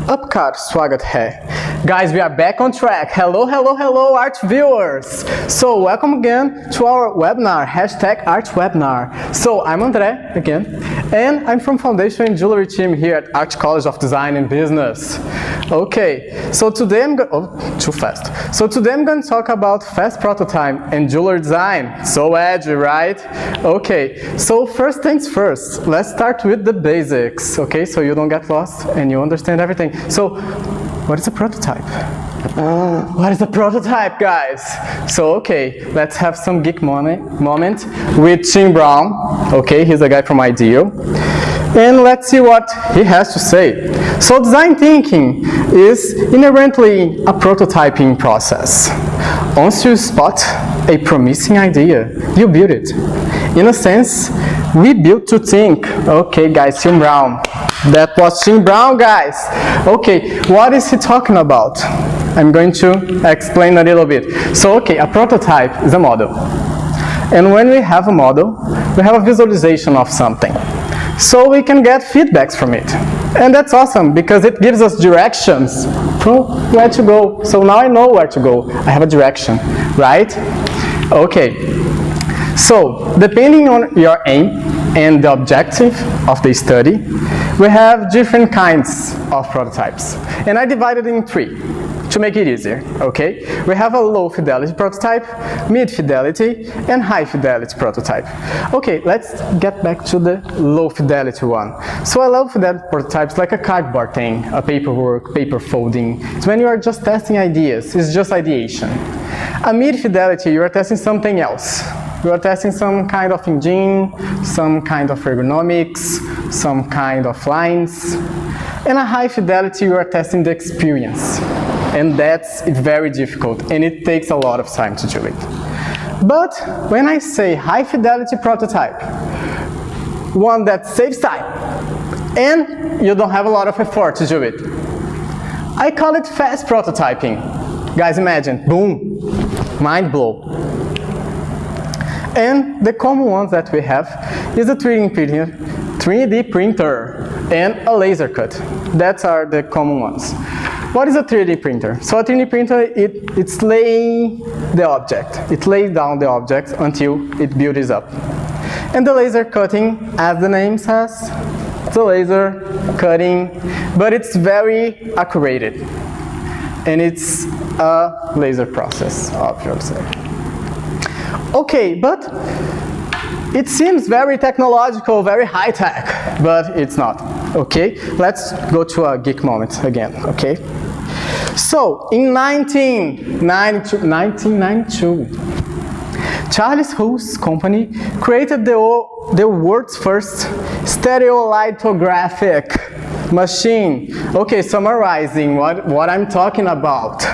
आपका स्वागत है. Guys, we are back on track. Hello art viewers. So welcome again to our webinar, #ArtWebinar. So I'm André again, and I'm from Foundation and Jewellery team here at Art College of Design and Business. Okay, so today I'm going to talk about fast prototype and jewelry design. So edgy, right? Okay, so first things first, let's start with the basics, okay, so you don't get lost and you understand everything. So, what is a prototype? What is a prototype, guys? So, okay, let's have some geek moment with Tim Brown. Okay, he's a guy from IDEO. And let's see what he has to say. So, design thinking is inherently a prototyping process. Once you spot a promising idea, you build it. In a sense, we build to think. Okay, guys, Tim Brown. That was Tim Brown, guys. Okay, what is he talking about? I'm going to explain a little bit. So, okay, a prototype is a model. And when we have a model, we have a visualization of something. So we can get feedbacks from it. And that's awesome because it gives us directions from where to go. So now I know where to go. I have a direction, right? Okay. So, depending on your aim and the objective of the study, we have different kinds of prototypes. And I divided in three to make it easier, okay? We have a low fidelity prototype, mid fidelity, and high fidelity prototype. Okay, let's get back to the low fidelity one. So a low fidelity prototype is like a cardboard thing, a paperwork, paper folding. It's when you are just testing ideas, it's just ideation. A mid fidelity, you are testing something else. You are testing some kind of engine, some kind of ergonomics, some kind of lines. And a high fidelity, you are testing the experience. And that's very difficult, and it takes a lot of time to do it. But when I say high fidelity prototype, one that saves time, and you don't have a lot of effort to do it, I call it fast prototyping. Guys, imagine, boom, mind blow. And the common ones that we have is a 3D printer and a laser cut. That are the common ones. What is a 3D printer? So a 3D printer, it's laying the object. It lays down the object until it builds up. And the laser cutting, as the name says, it's a laser cutting, but it's very accurate. And it's a laser process, obviously. Okay, but it seems very technological, very high-tech, but it's not, okay? Let's go to a geek moment again, okay? So, in 1992, Charles Hull's company created the world's first stereolithographic machine. Okay, summarizing what I'm talking about.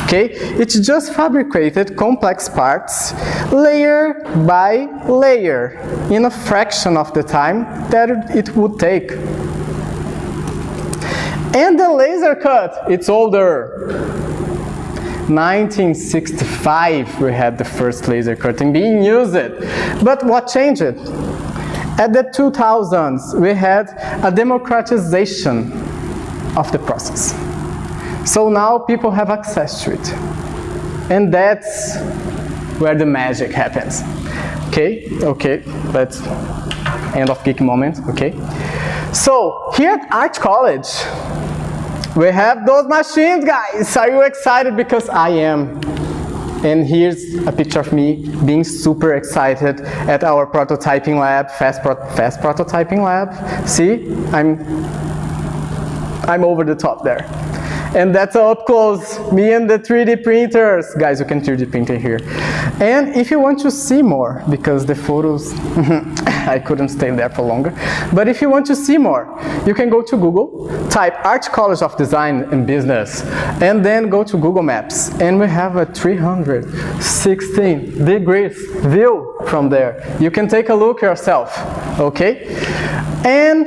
Okay, it's just fabricated complex parts, layer by layer, in a fraction of the time that it would take. And the laser cut, it's older. 1965, we had the first laser cutting being used. But what changed? At the 2000s, we had a democratization of the process. So now people have access to it. And that's where the magic happens. Okay, let's end of geek moment, okay? So, here at Art College, we have those machines, guys. Are you excited? Because I am. And here's a picture of me being super excited at our prototyping lab, fast prototyping lab. See, I'm over the top there. And that's up close, me and the 3D printers. Guys, you can 3D print it here. And if you want to see more, because the photos, I couldn't stay there for longer. But if you want to see more, you can go to Google, type Art College of Design and Business, and then go to Google Maps. And we have a 316 degrees view from there. You can take a look yourself, okay? And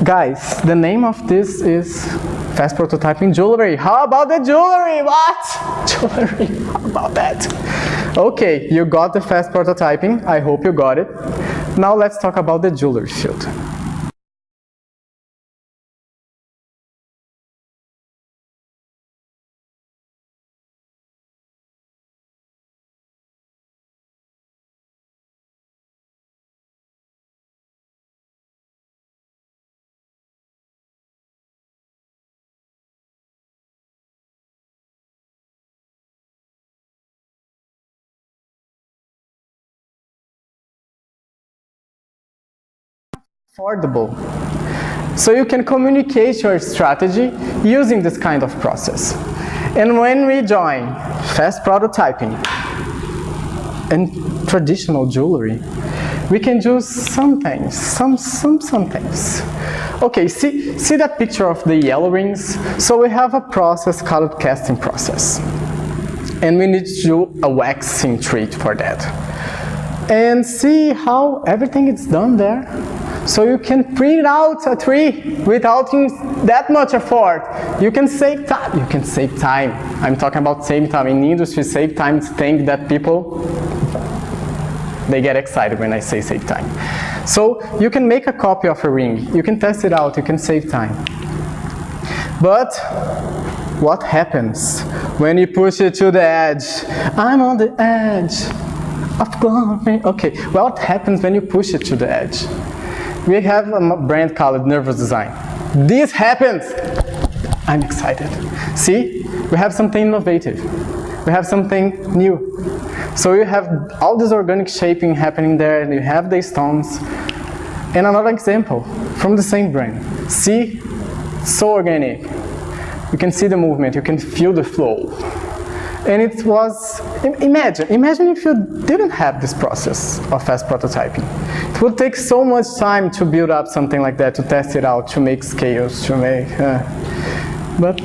guys, the name of this is Fast Prototyping Jewellery. How about the jewelry? What? Jewellery, how about that? Okay, you got the fast prototyping. I hope you got it. Now let's talk about the jewelry field. affordable. So you can communicate your strategy using this kind of process. And when we join fast prototyping and traditional jewelry, we can do some things, some things. Okay, see that picture of the yellow rings? So we have a process called casting process. And we need to do a waxing treat for that. And see how everything is done there? So you can print out a tree without that much effort. You can save time. You can save time. I'm talking about saving time. In industry, save time is thing that people, they get excited when I say save time. So you can make a copy of a ring. You can test it out. You can save time. But what happens when you push it to the edge? I'm on the edge of glory. Okay, well, what happens when you push it to the edge? We have a brand called Nervous Design. This happens. I'm excited. See, we have something innovative. We have something new. So you have all this organic shaping happening there, and you have the stones. And another example from the same brand. See, so organic. You can see the movement, you can feel the flow. And it was, imagine if you didn't have this process of fast prototyping. It would take so much time to build up something like that, to test it out, to make scales, to make, but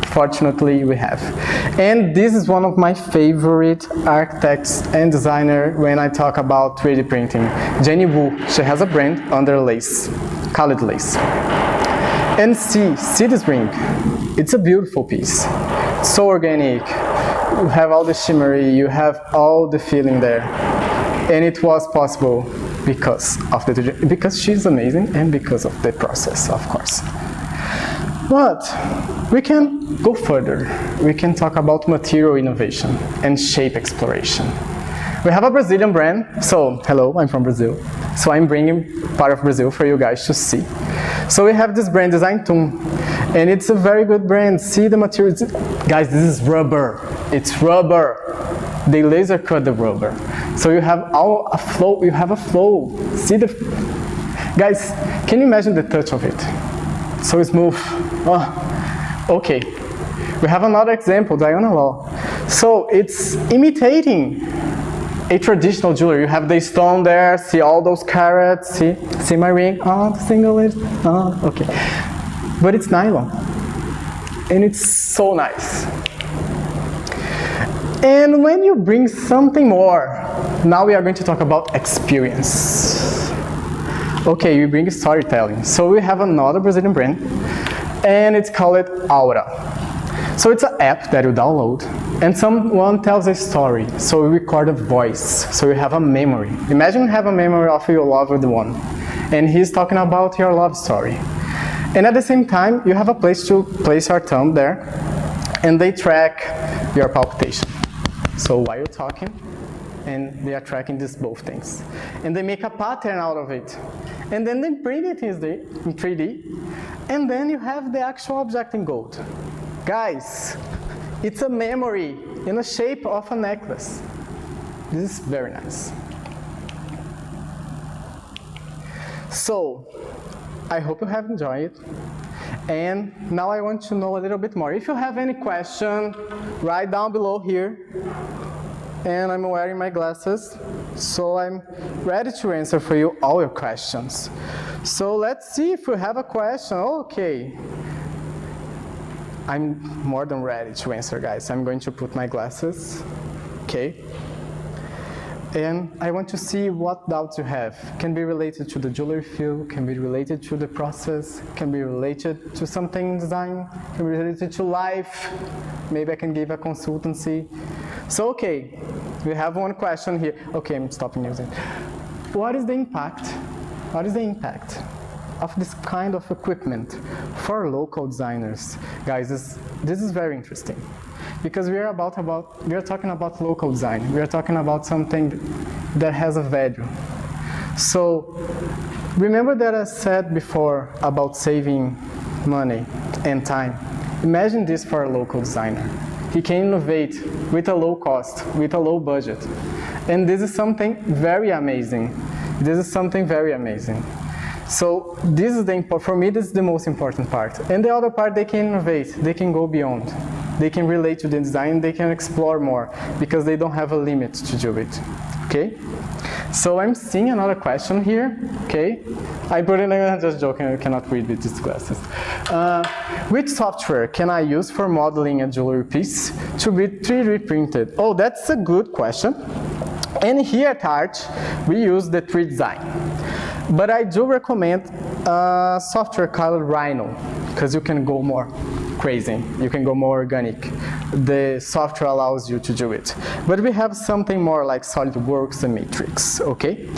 fortunately we have. And this is one of my favorite architects and designer when I talk about 3D printing. Jenny Wu, she has a brand under Lace, called Lace. And see this ring. It's a beautiful piece. It's so organic. You have all the shimmery, you have all the feeling there. And it was possible because she's amazing and because of the process, of course. But we can go further. We can talk about material innovation and shape exploration. We have a Brazilian brand. So, hello, I'm from Brazil. So I'm bringing part of Brazil for you guys to see. So we have this brand, Design Tool, and it's a very good brand. See the materials. Guys, this is rubber. It's rubber. They laser cut the rubber. So you have a flow. You have a flow. See the, guys, can you imagine the touch of it? So smooth. Oh, okay. We have another example, Diana Law. So it's imitating a traditional jewelry. You have the stone there, see all those carats, see my ring, oh, the single lid, oh, okay. But it's nylon, and it's so nice. And when you bring something more, now we are going to talk about experience. Okay, we bring storytelling. So we have another Brazilian brand, and it's called Aura. So it's an app that you download, and someone tells a story. So we record a voice, so you have a memory. Imagine you have a memory of your loved one, and he's talking about your love story. And at the same time, you have a place to place your thumb there, and they track your palpitation. So while you're talking, and they are tracking these both things. And they make a pattern out of it. And then they print it in 3D, and then you have the actual object in gold. Guys, it's a memory in the shape of a necklace. This is very nice. So, I hope you have enjoyed it. And now I want to know a little bit more. If you have any question, write down below here. And I'm wearing my glasses, so I'm ready to answer for you all your questions. So let's see if you have a question. Okay. I'm more than ready to answer, guys. I'm going to put my glasses, okay? And I want to see what doubts you have. Can be related to the jewelry field, can be related to the process, can be related to something in design, can be related to life. Maybe I can give a consultancy. So, okay, we have one question here. Okay, I'm stopping using. What is the impact? What is the impact of this kind of equipment for local designers? Guys, this is very interesting, because we are talking about local design. We are talking about something that has a value. So remember that I said before about saving money and time. Imagine this for a local designer. He can innovate with a low cost, with a low budget. And this is something very amazing. This is something very amazing. So this is for me, this is the most important part. And the other part, they can innovate, they can go beyond. They can relate to the design, they can explore more, because they don't have a limit to do it, okay? So I'm seeing another question here, okay? I put in, I'm just joking, I cannot read with these glasses. Which software can I use for modeling a jewelry piece to be 3D printed? Oh, that's a good question. And here at Art, we use the 3D design. But I do recommend a software called Rhino, because you can go more crazy, you can go more organic. The software allows you to do it. But we have something more like SolidWorks and Matrix, okay?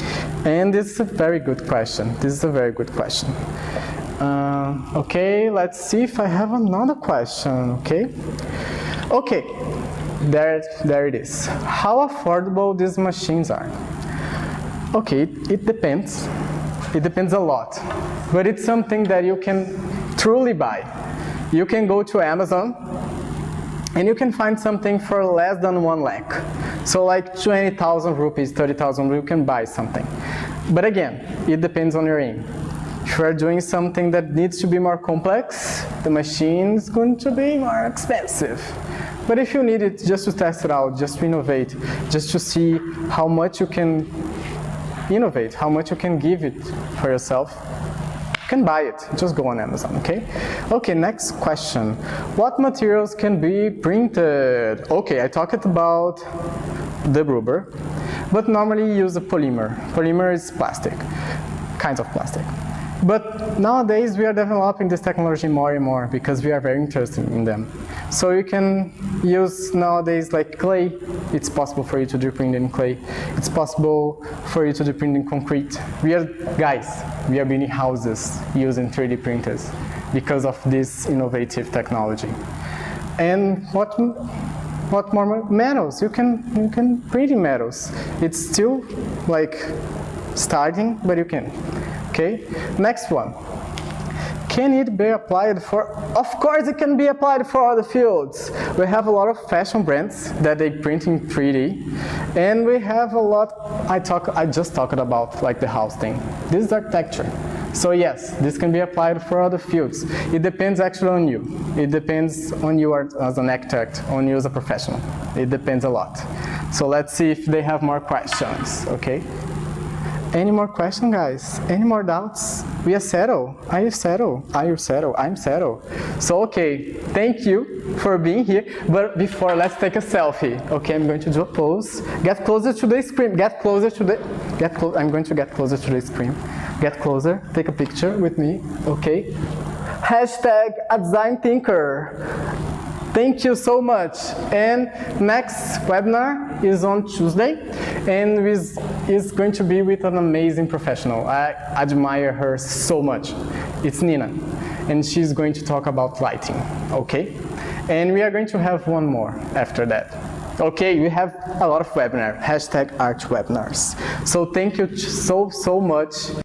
And this is a very good question. This is a very good question. Okay, let's see if I have another question, okay? Okay, there it is. How affordable these machines are? Okay, it depends. It depends a lot, but it's something that you can truly buy. You can go to Amazon and you can find something for less than 1 lakh. So like 20,000 rupees, 30,000, you can buy something. But again, it depends on your aim. If you are doing something that needs to be more complex, the machine is going to be more expensive. But if you need it just to test it out, just to innovate, just to see how much you can innovate, how much you can give it for yourself, you can buy it. Just go on Amazon, okay? Okay, next question. What materials can be printed? Okay, I talked about the rubber, but normally you use a polymer. Polymer is plastic, kinds of plastic. But nowadays we are developing this technology more and more because we are very interested in them. So you can use nowadays like clay. It's possible for you to do print in clay. It's possible for you to do print in concrete. We are building houses using 3D printers because of this innovative technology. And what more? Metals. You can print in metals. It's still like starting, but you can. Okay, next one. Can it be applied for? Of course it can be applied for other fields. We have a lot of fashion brands that they print in 3D, and we have a lot, I just talked about like the house thing. This is architecture. So yes, this can be applied for other fields. It depends actually on you. It depends on you as an architect, on you as a professional. It depends a lot. So let's see if they have more questions, okay? Any more questions, guys? Any more doubts? We are settled. Are you settled? Are you settled? I'm settled. So, okay, thank you for being here. But before, let's take a selfie. Okay, I'm going to do a pose. Get closer to the screen. Get closer to the, I'm going to get closer to the screen. Get closer, take a picture with me, okay? Hashtag a design thinker. Thank you so much. And next webinar is on Tuesday, and is going to be with an amazing professional. I admire her so much. It's Nina, and she's going to talk about lighting, okay? And we are going to have one more after that. Okay, we have a lot of webinars, hashtag #ArtWebinars. So thank you so much.